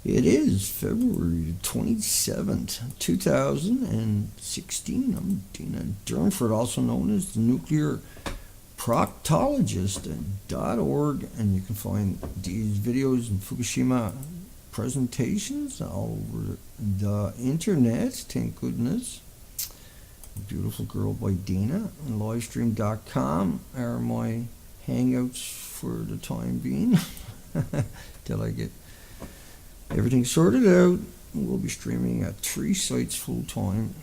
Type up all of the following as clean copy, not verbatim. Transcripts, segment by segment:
It is February 27th, 2016. I'm Dana Durnford, also known as the Nuclear Proctologist at .org, and you can find these videos and Fukushima presentations all over the internet, thank goodness. Beautiful Girl by Dana, and livestream.com are my hangouts for the time being till I get everything sorted out. We'll be streaming at 3 sites full time.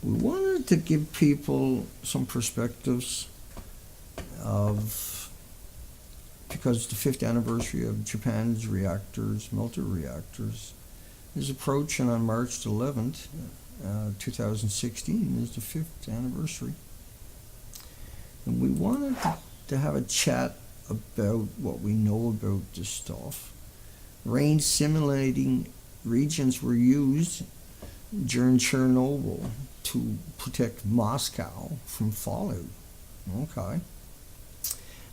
We wanted to give people some perspectives of, because the 5th anniversary of Japan's reactors, melter reactors, is approaching on March 11th, 2016 is the 5th anniversary. And we wanted to have a chat about what we know about this stuff. Rain simulating regions were used during Chernobyl to protect Moscow from fallout. Okay.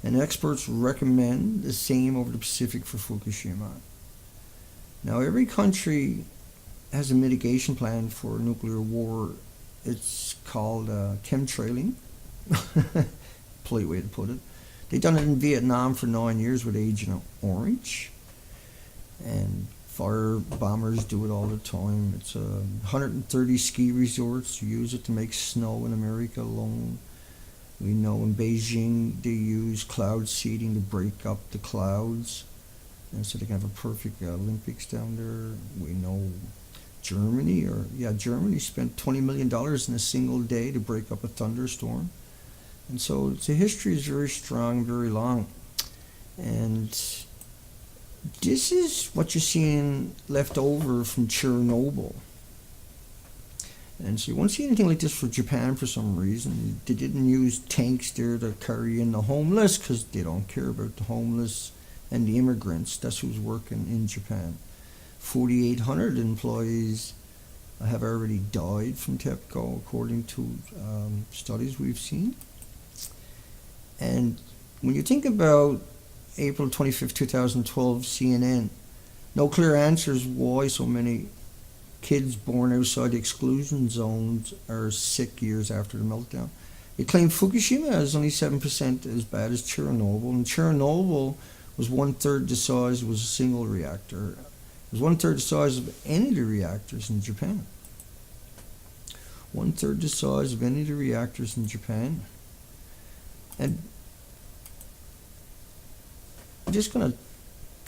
And experts recommend the same over the Pacific for Fukushima. Now, every country has a mitigation plan for nuclear war. It's called chemtrailing. Polite way to put it. They've done it in Vietnam for 9 years with Agent Orange. And fire bombers do it all the time. It's 130 ski resorts use it to make snow in America alone. We know in Beijing they use cloud seeding to break up the clouds, and so they can have a perfect Olympics down there. We know Germany spent $20 million in a single day to break up a thunderstorm. And so the history is very strong, very long. And this is what you're seeing left over from Chernobyl. And so you won't see anything like this for Japan for some reason. They didn't use tanks there to carry in the homeless because they don't care about the homeless and the immigrants. That's who's working in Japan. 4,800 employees have already died from TEPCO, according to studies we've seen. And when you think about April 25th, 2012, CNN, no clear answers why so many kids born outside the exclusion zones are sick years after the meltdown. It claimed Fukushima is only 7% as bad as Chernobyl, and Chernobyl was 1/3 the size, was a single reactor. It was 1/3 the size of any of the reactors in Japan. 1/3 the size of any of the reactors in Japan. And I'm just going to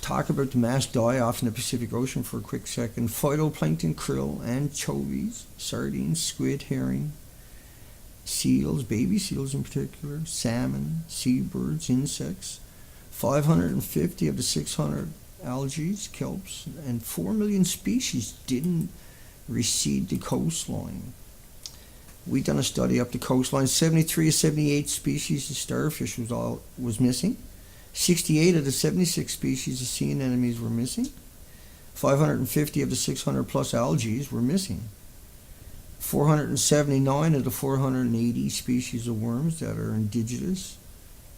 talk about the mass die-off in the Pacific Ocean for a quick second. Phytoplankton, krill, anchovies, sardines, squid, herring, seals, baby seals in particular, salmon, seabirds, insects, 550 of the 600 algae, kelps, and 4 million species didn't recede the coastline. We done a study up the coastline. 73 of 78 species of starfish was missing. 68 of the 76 species of sea anemones were missing. 550 of the 600 plus algae were missing. 479 of the 480 species of worms that are indigenous,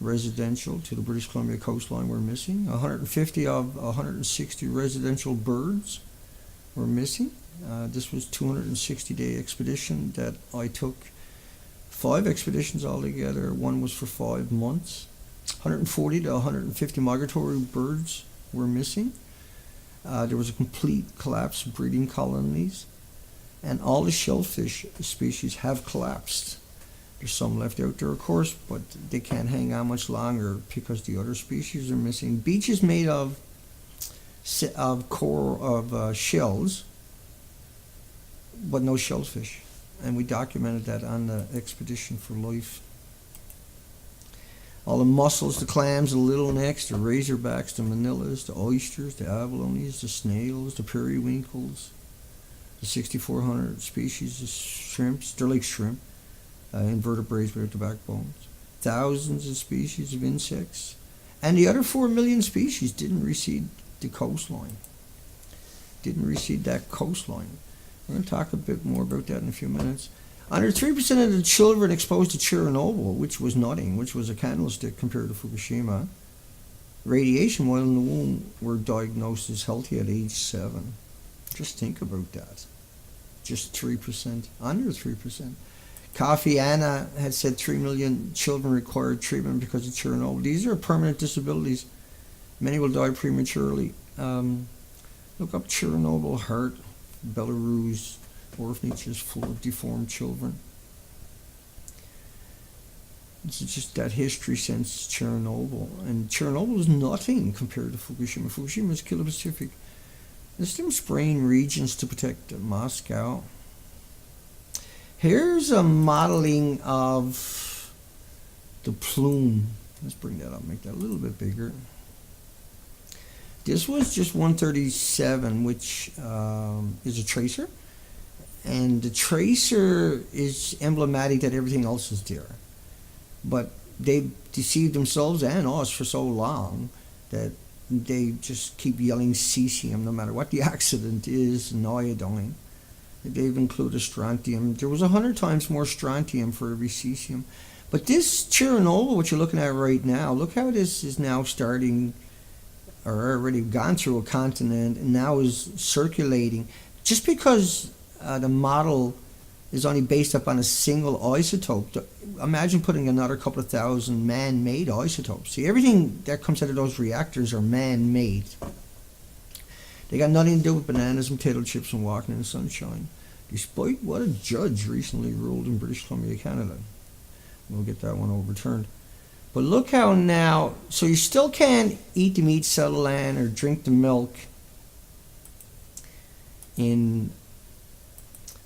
residential to the British Columbia coastline were missing. 150 of 160 residential birds were missing. This was a 260-day expedition that I took. 5 expeditions altogether. One was for 5 months. 140 to 150 migratory birds were missing. There was a complete collapse of breeding colonies, and all the shellfish species have collapsed. There's some left out there, of course, but they can't hang on much longer because the other species are missing. Beaches made of shells, but no shellfish, and we documented that on the Expedition for Life. All the mussels, the clams, the little necks, the razorbacks, the manillas, the oysters, the abalones, the snails, the periwinkles, the 6,400 species of shrimps, they're like shrimp, invertebrates without the backbones, thousands of species of insects, and the other 4 million species didn't recede the coastline. Didn't recede that coastline. We're going to talk a bit more about that in a few minutes. Under 3% of the children exposed to Chernobyl, which was nothing, which was a candlestick compared to Fukushima, radiation while in the womb were diagnosed as healthy at age 7. Just think about that. Just 3%, under 3%. Kofi Annan had said 3 million children required treatment because of Chernobyl. These are permanent disabilities. Many will die prematurely. Look up Chernobyl heart, Belarus, orphanages full of deformed children. It's just that history since Chernobyl. And Chernobyl is nothing compared to Fukushima. Fukushima has killed the Pacific. There's still spraying regions to protect Moscow. Here's a modeling of the plume. Let's bring that up, make that a little bit bigger. This was just 137, which is a tracer. And the tracer is emblematic that everything else is there. But they deceived themselves and us for so long that they just keep yelling cesium no matter what the accident is, and iodine. They've included strontium. There was 100 times more strontium for every cesium. But this Chernobyl, what you're looking at right now, look how this is now starting, or already gone through a continent, and now is circulating. Just because the model is only based upon a single isotope, imagine putting another couple of thousand man-made isotopes. See, everything that comes out of those reactors are man-made. They got nothing to do with bananas and potato chips and walking in the sunshine, despite what a judge recently ruled in British Columbia, Canada. We'll get that one overturned. But look how now, so you still can't eat the meat, sell the land, or drink the milk in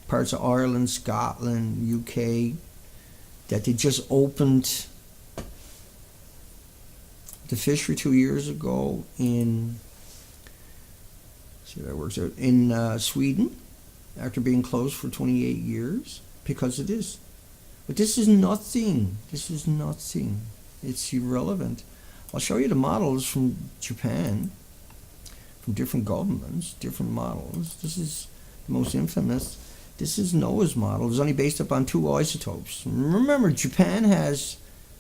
parts of Ireland, Scotland, UK, that they just opened the fishery 2 years ago in, see how that works out, in Sweden, after being closed for 28 years, because of this. But this is nothing. This is nothing. It's irrelevant. I'll show you the models from Japan, from different governments, different models. This is the most infamous. This is Noah's model. It's only based upon 2 isotopes. Remember, Japan has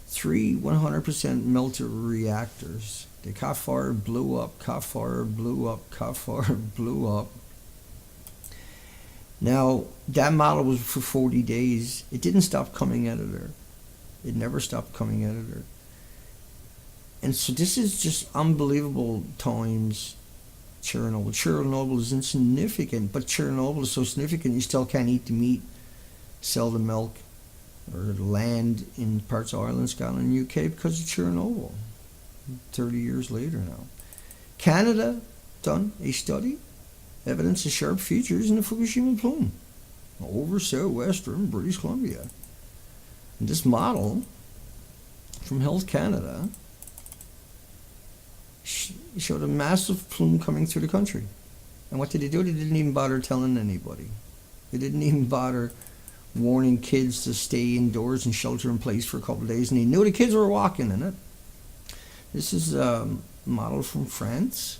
3 100% melter reactors. They caught fire, blew up, caught fire, blew up, caught fire, blew up. Now, that model was for 40 days. It didn't stop coming out of there. It never stopped coming out of there. And so this is just unbelievable times. Chernobyl is insignificant, but Chernobyl is so significant you still can't eat the meat, sell the milk, or the land in parts of Ireland, Scotland, and UK because of Chernobyl. 30 years later now. Canada done a study, evidence of sharp features in the Fukushima plume over southwestern British Columbia. And this model from Health Canada showed a massive plume coming through the country. And what did they do? They didn't even bother telling anybody. They didn't even bother warning kids to stay indoors and shelter in place for a couple of days, and they knew the kids were walking in it. This is a model from France.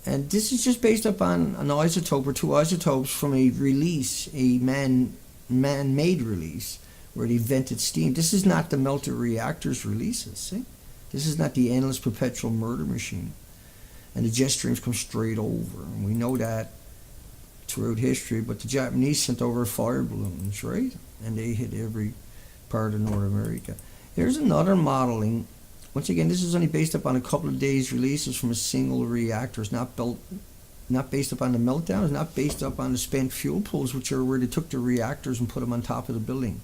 And this is just based upon an isotope or 2 isotopes from a release, a man-made release, where they vented steam. This is not the melter reactors releases, see? This is not the endless perpetual murder machine. And the jet streams come straight over. And we know that throughout history, but the Japanese sent over fire balloons, right? And they hit every part of North America. Here's another modeling. Once again, this is only based upon a couple of days releases from a single reactor. It's not based upon the meltdown. It's not based upon the spent fuel pools, which are where they took the reactors and put them on top of the building,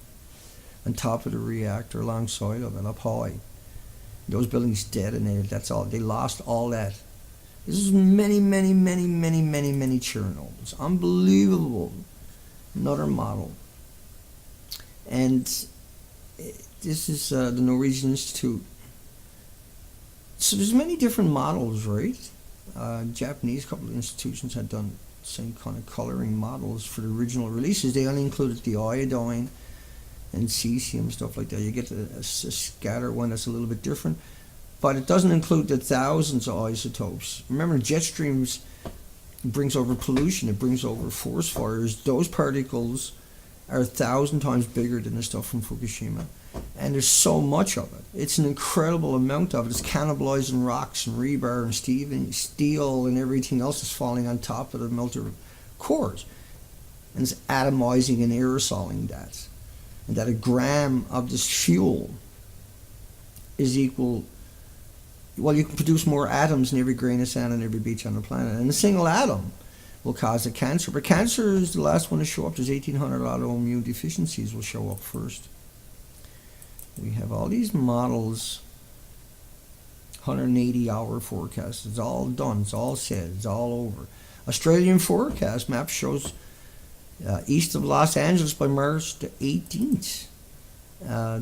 on top of the reactor, alongside of it, up high. Those buildings detonated. That's all. They lost all that. This is many Chernobyls. Unbelievable. Another model. And this is the Norwegian Institute. So there's many different models, right? Japanese couple of institutions had done the same kind of coloring models for the original releases. They only included the iodine and cesium, stuff like that. You get a scatter one that's a little bit different, but it doesn't include the thousands of isotopes. Remember, jet streams brings over pollution. It brings over forest fires. Those particles are 1,000 times bigger than the stuff from Fukushima. And there's so much of it. It's an incredible amount of it. It's cannibalizing rocks and rebar and steel and everything else is falling on top of the melted cores. And it's atomizing and aerosoling that. And that a gram of this fuel is equal, well, you can produce more atoms than every grain of sand on every beach on the planet. And a single atom will cause a cancer. But cancer is the last one to show up. There's 1,800 autoimmune deficiencies will show up first. We have all these models, 180-hour forecasts. It's all done. It's all said. It's all over. Australian forecast map shows east of Los Angeles by March the 18th.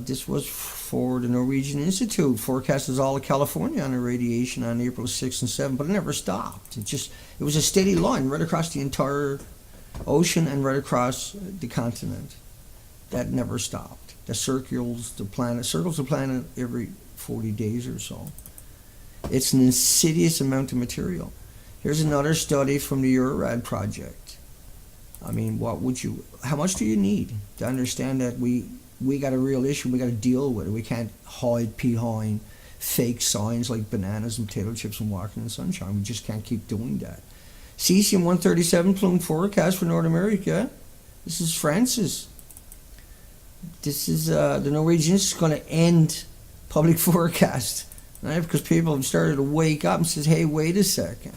This was for the Norwegian Institute. Forecast is all of California on irradiation on April 6th and 7th, but it never stopped. It was a steady line right across the entire ocean and right across the continent. That never stopped. That circles the planet every 40 days or so. It's an insidious amount of material. Here's another study from the Eurorad project. I mean, how much do you need to understand that we got a real issue, we got to deal with it. We can't hide behind fake signs like bananas and potato chips and walking in the sunshine. We just can't keep doing that. Cesium-137 plume forecast for North America. This is France's. This is the Norwegian is going to end public forecast, right? Because people have started to wake up and says, hey, wait a second,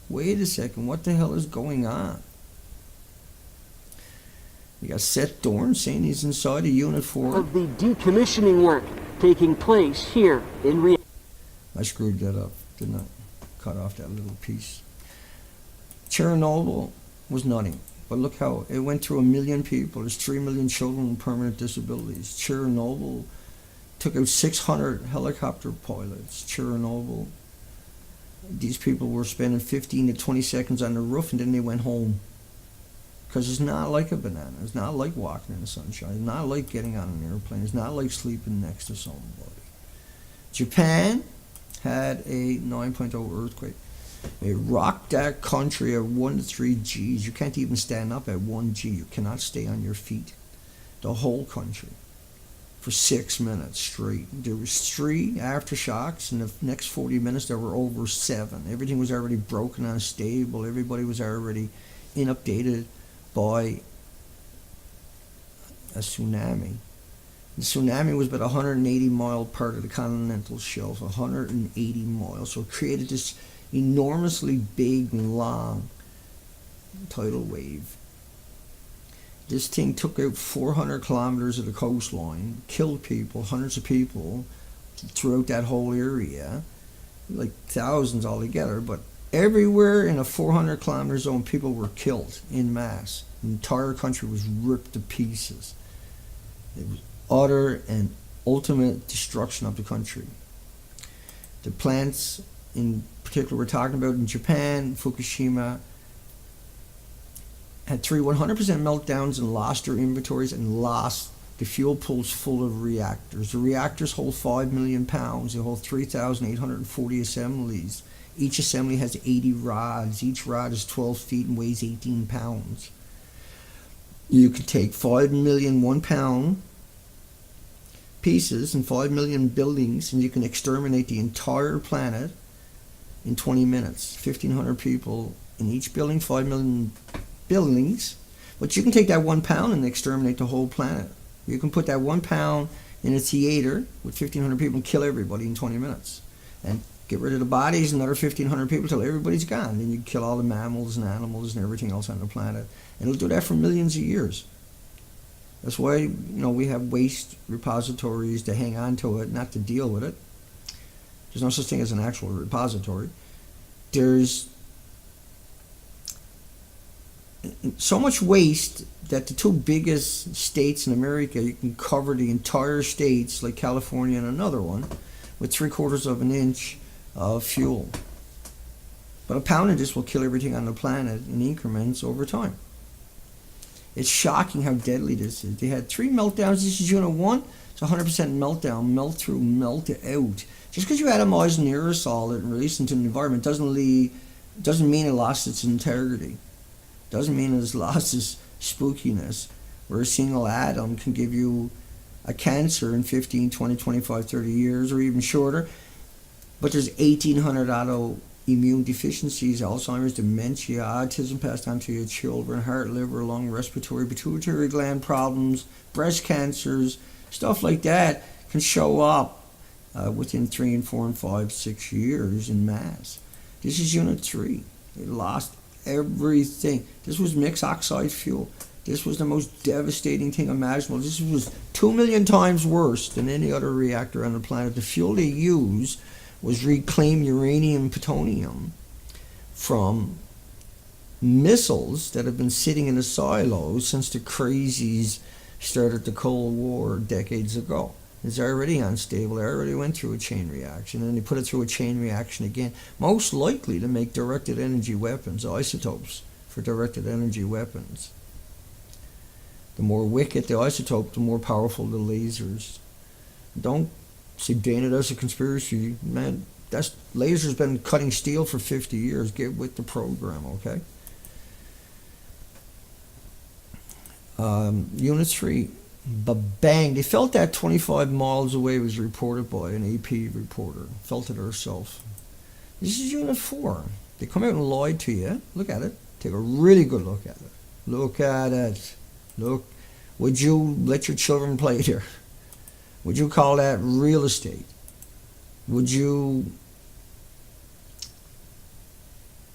what the hell is going on? You got Seth Dorn saying he's inside a Unit 4. Of the decommissioning work taking place here in I screwed that up, didn't I? Cut off that little piece. Chernobyl was nothing. But look how it went through 1 million people. There's 3 million children with permanent disabilities. Chernobyl took out 600 helicopter pilots. Chernobyl, these people were spending 15 to 20 seconds on the roof and then they went home. Because it's not like a banana. It's not like walking in the sunshine. It's not like getting on an airplane. It's not like sleeping next to somebody. Japan had a 9.0 earthquake. It rocked that country at 1 to 3 Gs. You can't even stand up at 1 G. You cannot stay on your feet. The whole country. For 6 minutes straight. There was 3 aftershocks. In the next 40 minutes, there were over 7. Everything was already broken, unstable. Everybody was already inundated by a tsunami. The tsunami was about 180-mile part of the continental shelf. 180 miles. So it created this enormously big and long tidal wave. This thing took out 400 kilometers of the coastline, killed people, hundreds of people throughout that whole area, like thousands altogether, but everywhere in a 400 kilometer zone people were killed en masse. The entire country was ripped to pieces. It was utter and ultimate destruction of the country. The plants in particular we're talking about in Japan, Fukushima, had 100% meltdowns and lost their inventories and lost the fuel pools full of reactors. The reactors hold 5 million pounds. They hold 3,840 assemblies. Each assembly has 80 rods. Each rod is 12 feet and weighs 18 pounds. You could take 5 million 1 pound pieces and 5 million buildings and you can exterminate the entire planet in 20 minutes. 1,500 people in each building, 5 million buildings. But you can take that 1 pound and exterminate the whole planet. You can put that 1 pound in a theater with 1,500 people and kill everybody in 20 minutes. And get rid of the bodies, another 1,500 people till everybody's gone. Then you kill all the mammals and animals and everything else on the planet. And it'll do that for millions of years. That's why, we have waste repositories to hang on to it, not to deal with it. There's no such thing as an actual repository. There's so much waste that the 2 biggest states in America, you can cover the entire states, like California and another one, with 3/4 of an inch of fuel. But a pound of this will kill everything on the planet in increments over time. It's shocking how deadly this is. They had 3 meltdowns. This is Unit 1. It's 100% meltdown, melt through, melt out. Just because you atomize an aerosol and release into the environment doesn't mean it lost its integrity. Doesn't mean it's lost its spookiness. Where a single atom can give you a cancer in 15, 20, 25, 30 years, or even shorter. But there's 1,800 autoimmune deficiencies, Alzheimer's, dementia, autism passed on to your children, heart, liver, lung, respiratory, pituitary gland problems, breast cancers, stuff like that can show up within 3 and 4 and 5, 6 years in mass. This is Unit 3. They lost everything. This was mixed oxide fuel. This was the most devastating thing imaginable. This was 2 million times worse than any other reactor on the planet. The fuel they used was reclaimed uranium and plutonium from missiles that have been sitting in the silos since the crazies started the Cold War decades ago. It's already unstable. It already went through a chain reaction, and they put it through a chain reaction again, most likely to make directed energy weapons, isotopes for directed energy weapons. The more wicked the isotope, the more powerful the lasers. Don't see Dana, that's a conspiracy. Man, that's lasers been cutting steel for 50 years. Get with the program, okay? Unit 3, bang. They felt that 25 miles away, was reported by an AP reporter. Felt it herself. This is Unit 4. They come out and lied to you. Look at it. Take a really good look at it. Look at it. Look. Would you let your children play there? Would you call that real estate? Would you...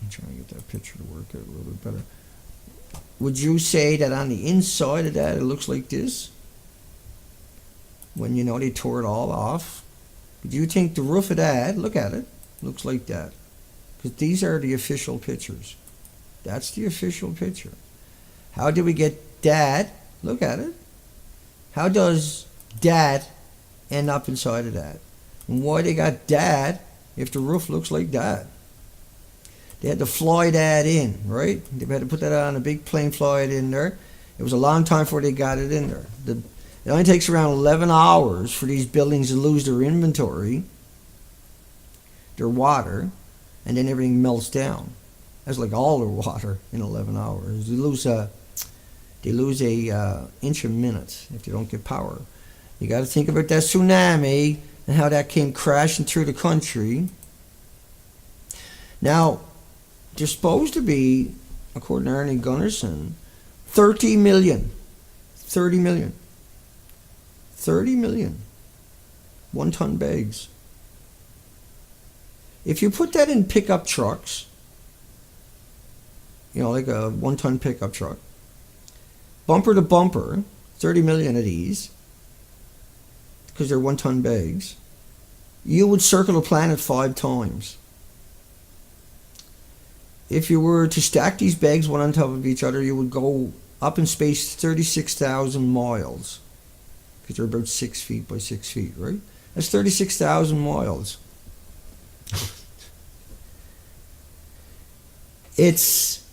I'm trying to get that picture to work out a little bit better. Would you say that on the inside of that it looks like this? When you know they tore it all off? Do you think the roof of that, look at it, looks like that? Because these are the official pictures. That's the official picture. How did we get that? Look at it. How does that end up inside of that? And why they got that if the roof looks like that? They had to fly that in, right? They had to put that on a big plane, fly it in there. It was a long time before they got it in there. It only takes around 11 hours for these buildings to lose their inventory, their water, and then everything melts down. That's like all their water in 11 hours. They lose a inch a minute if they don't get power. You got to think about that tsunami and how that came crashing through the country. Now, there's supposed to be, according to Ernie Gunnarsson, 30 million 1-ton bags. If you put that in pickup trucks, you know, like a 1-ton pickup truck, bumper to bumper, 30 million of these, because they're 1-ton bags, you would circle the planet 5 times. If you were to stack these bags one on top of each other, you would go up in space 36,000 miles. Because they're about 6 feet by 6 feet, right? That's 36,000 miles. It's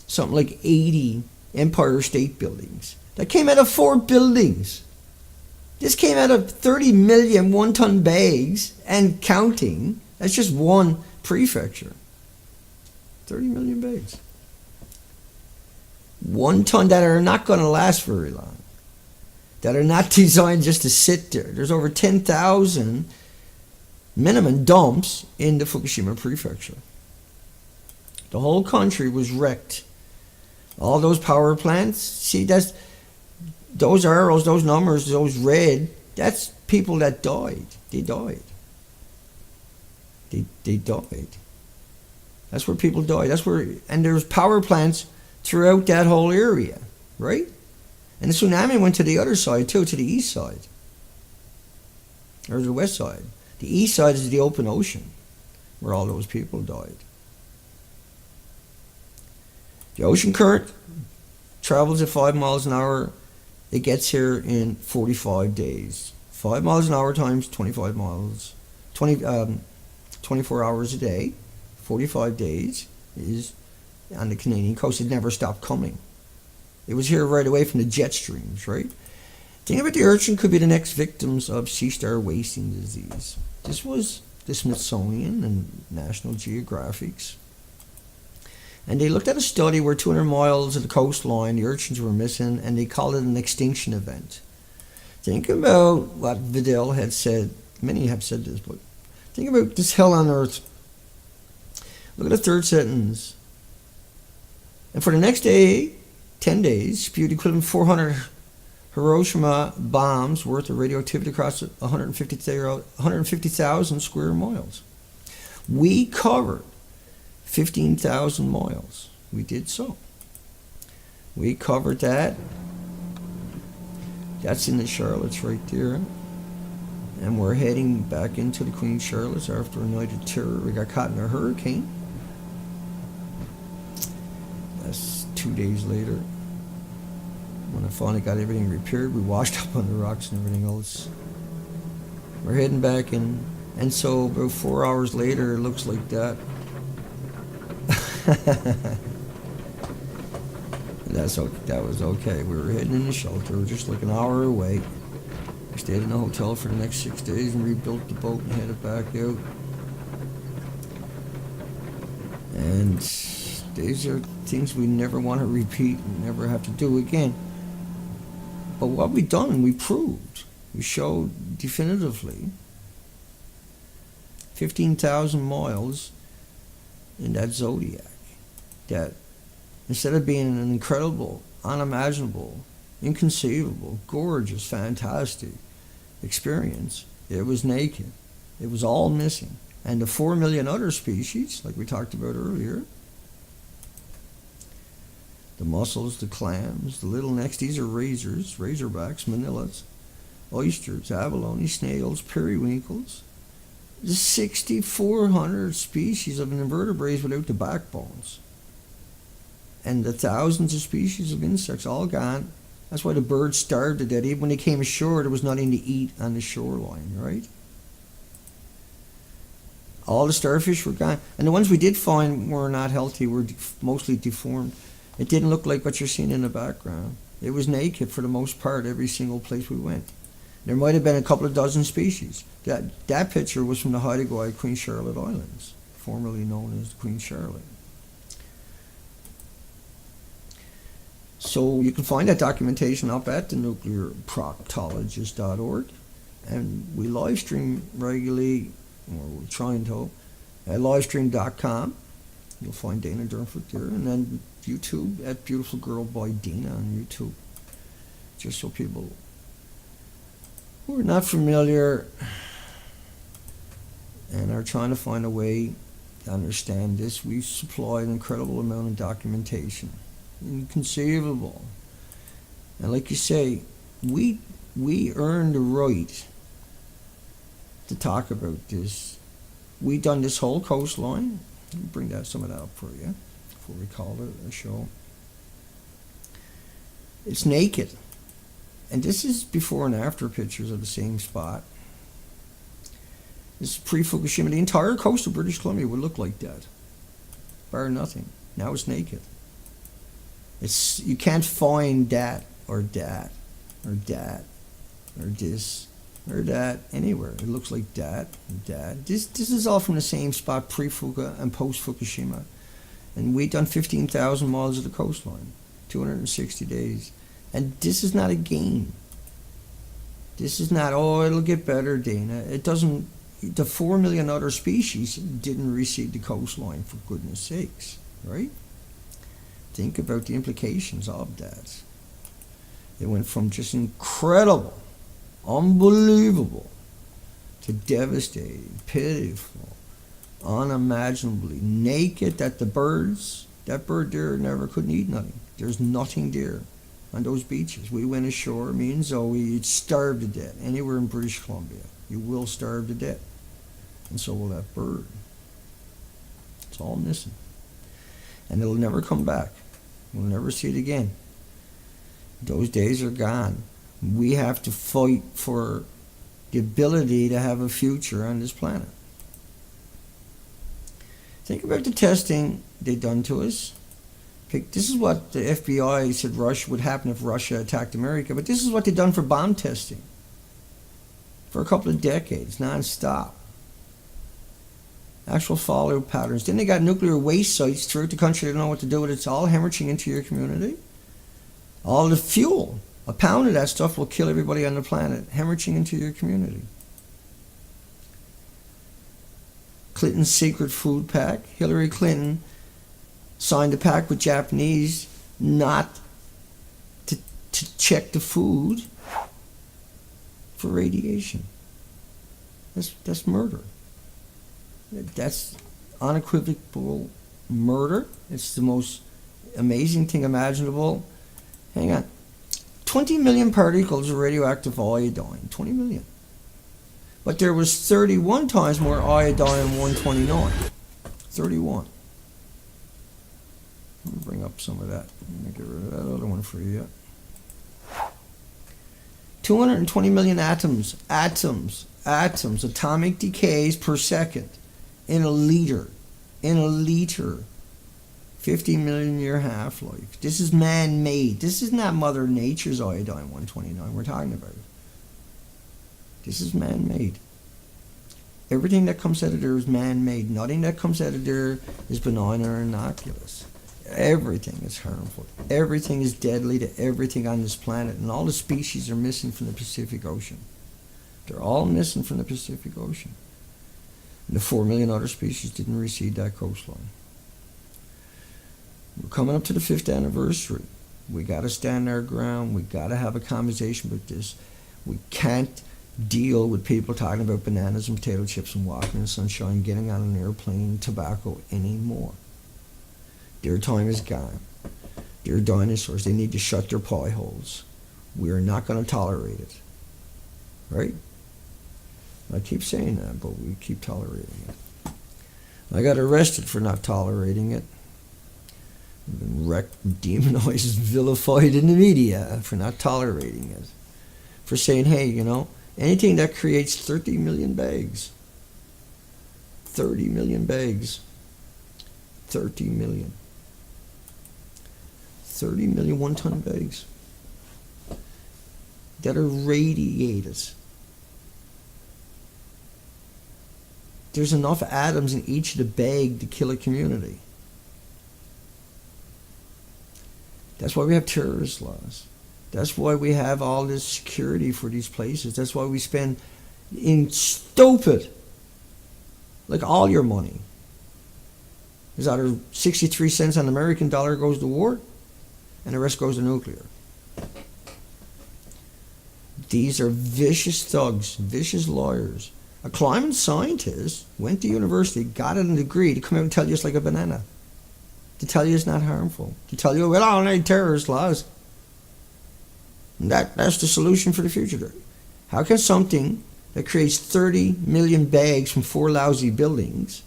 something like 80 Empire State Buildings. That came out of 4 buildings. This came out of 30 million 1-ton bags and counting. That's just one prefecture. 30 million bags. 1 ton that are not going to last very long. That are not designed just to sit there. There's over 10,000 minimum dumps in the Fukushima prefecture. The whole country was wrecked. All those power plants, see, those arrows, those numbers, those red, that's people that died. They died. They died. That's where people died. And there's power plants throughout that whole area, right? And the tsunami went to the other side too, to the east side. Or the west side. The east side is the open ocean, where all those people died. The ocean current travels at 5 miles an hour. It gets here in 45 days. 5 miles an hour times 25 miles. 24 hours a day. 45 days is on the Canadian coast. It never stopped coming. It was here right away from the jet streams, right? Think about the urchin could be the next victims of sea star wasting disease. This was the Smithsonian and National Geographic's. And they looked at a study where 200 miles of the coastline, the urchins were missing, and they called it an extinction event. Think about what Vidal had said. Many have said this, but think about this hell on earth. Look at the third sentence. And for the next 10 days, spewed equivalent 400 Hiroshima bombs worth of radioactivity across 150,000 square miles. We covered 15,000 miles. We did so. We covered that. That's in the Charlottes right there. And we're heading back into the Queen Charlottes after a night of terror. We got caught in a hurricane. That's 2 days later. When I finally got everything repaired, we washed up on the rocks and everything else. We're heading back in. And so about 4 hours later, it looks like that. That was okay. We were heading in the shelter. We were just like an hour away. We stayed in a hotel for the next 6 days and rebuilt the boat and headed back out. And these are things we never want to repeat and never have to do again. But what we done, we proved. We showed definitively 15,000 miles in that zodiac. That instead of being an incredible, unimaginable, inconceivable, gorgeous, fantastic experience, it was naked. It was all missing. And the 4 million other species, like we talked about earlier, the mussels, the clams, the little necks, these are razors, razorbacks, manillas, oysters, abalone, snails, periwinkles. There's 6,400 species of invertebrates without the backbones. And the thousands of species of insects all gone. That's why the birds starved to death. Even when they came ashore, there was nothing to eat on the shoreline, right? All the starfish were gone. And the ones we did find were not healthy, were mostly deformed. It didn't look like what you're seeing in the background. It was naked for the most part every single place we went. There might have been a couple of dozen species. That picture was from the Haida-Gwaii Queen Charlotte Islands, formerly known as Queen Charlotte. So you can find that documentation up at thenuclearproctologist.org. And we live stream regularly, or we're trying to, at livestream.com. You'll find Dana Durnford there. And then YouTube at Beautiful Girl by Dana on YouTube. Just so people who are not familiar and are trying to find a way to understand this, we supply an incredible amount of documentation. Inconceivable. And like you say, we earned the right to talk about this. We done this whole coastline. Let me bring some of that up for you before we call it a show. It's naked. And this is before and after pictures of the same spot. This is pre-Fukushima. The entire coast of British Columbia would look like that. Bar nothing. Now it's naked. You can't find that or that or that or this or that anywhere. It looks like that and that. This is all from the same spot, pre-Fukushima and post-Fukushima. And we done 15,000 miles of the coastline, 260 days. And this is not a game. This is not, oh, it'll get better, Dana. It doesn't, the 4 million other species didn't recede the coastline, for goodness sakes, right? Think about the implications of that. It went from just incredible, unbelievable, to devastating, pitiful, unimaginably naked, that that bird there never couldn't eat nothing. There's nothing there on those beaches. We went ashore, me and Zoe, you'd starve to death. Anywhere in British Columbia, you will starve to death. And so will that bird. It's all missing. And it'll never come back. We'll never see it again. Those days are gone. We have to fight for the ability to have a future on this planet. Think about the testing they've done to us. This is what the FBI said would happen if Russia attacked America, but this is what they've done for bomb testing for a couple of decades, non-stop. Actual follow-up patterns. Then they got nuclear waste sites throughout the country. They don't know what to do with it. It's all hemorrhaging into your community. All the fuel A pound of that stuff will kill everybody on the planet, hemorrhaging into your community. Clinton's secret food pack. Hillary Clinton signed a pact with Japanese not to check the food for radiation. That's murder. That's unequivocal murder. It's the most amazing thing imaginable. Hang on. 20 million particles of radioactive iodine. 20 million. But there was 31 times more iodine in 129. 31. Let me bring up some of that. Let me get rid of that other one for you. 220 million atoms, atomic decays per second in a liter. 50 million year half-life. This is man-made. This is not Mother Nature's iodine 129 we're talking about. This is man-made. Everything that comes out of there is man-made. Nothing that comes out of there is benign or innocuous. Everything is harmful. Everything is deadly to everything on this planet, and all the species are missing from the Pacific Ocean. They're all missing from the Pacific Ocean. And the 4 million other species didn't recede that coastline. We're coming up to the 5th anniversary. We got to stand our ground. We got to have a conversation about this. We can't deal with people talking about bananas and potato chips and walking in the sunshine, getting on an airplane, tobacco anymore. Their time is gone. They're dinosaurs. They need to shut their pie holes. We're not going to tolerate it. Right? I keep saying that, but we keep tolerating it. I got arrested for not tolerating it. I've been wrecked, demonized, vilified in the media for not tolerating it. For saying, hey, you know, anything that creates 30 million bags. 30 million bags. 30 million. 30 million one-ton bags that are radiated. There's enough atoms in each of the bag to kill a community. That's why we have terrorist laws. That's why we have all this security for these places. That's why we spend in stupid, like all your money. There's either 63 cents on the American dollar goes to war, and the rest goes to nuclear. These are vicious thugs, vicious lawyers. A climate scientist went to university, got a degree to come out and tell you it's like a banana. To tell you it's not harmful. To tell you, well, I don't need terrorist laws. And that's the solution for the future. How can something that creates 30 million bags from 4 lousy buildings,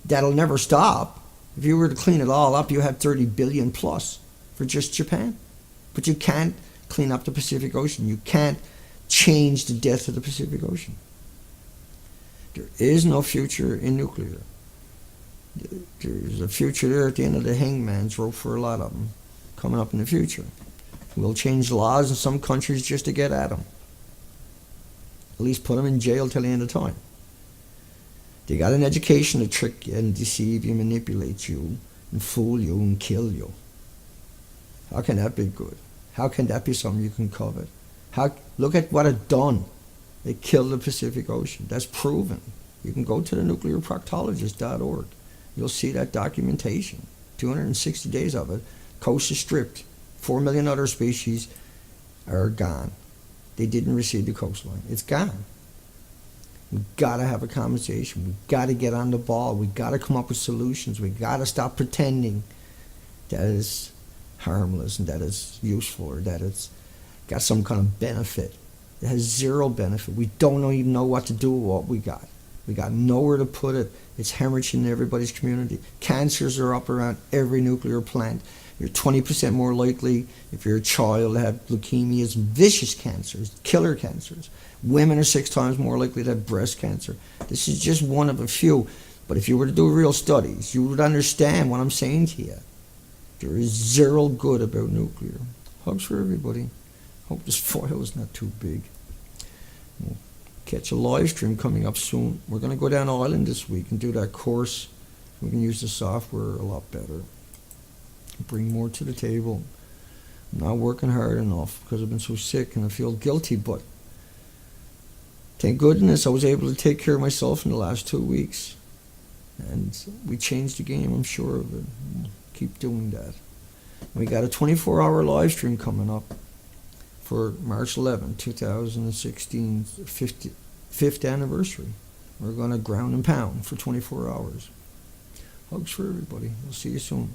that'll never stop, if you were to clean it all up, you have 30 billion plus for just Japan. But you can't clean up the Pacific Ocean. You can't change the depth of the Pacific Ocean. There is no future in nuclear. There's a future there at the end of the hangman's rope for a lot of them coming up in the future. We'll change laws in some countries just to get at them. At least put them in jail till the end of time. They got an education to trick you and deceive you, manipulate you, and fool you and kill you. How can that be good? How can that be something you can covet? Look at what it done. It killed the Pacific Ocean. That's proven. You can go to the nuclearproctologist.org. You'll see that documentation. 260 days of it. Coast is stripped. 4 million other species are gone. They didn't recede the coastline. It's gone. We've got to have a conversation. We've got to get on the ball. We've got to come up with solutions. We've got to stop pretending that it's harmless and that it's useful or that it's got some kind of benefit. It has zero benefit. We don't even know what to do with what we got. We got nowhere to put it. It's hemorrhaging in everybody's community. Cancers are up around every nuclear plant. You're 20% more likely, if you're a child, to have leukemias, vicious cancers, killer cancers. Women are 6 times more likely to have breast cancer. This is just one of a few. But if you were to do real studies, you would understand what I'm saying to you. There is zero good about nuclear. Hugs for everybody. Hope this foil is not too big. We'll catch a live stream coming up soon. We're going to go down to Ireland this week and do that course. We can use the software a lot better. Bring more to the table. I'm not working hard enough because I've been so sick and I feel guilty, but thank goodness I was able to take care of myself in the last 2 weeks. And we changed the game, I'm sure of it. We'll keep doing that. We got a 24-hour live stream coming up for March 11, 2016, 5th anniversary. We're going to ground and pound for 24 hours. Hugs for everybody. We'll see you soon.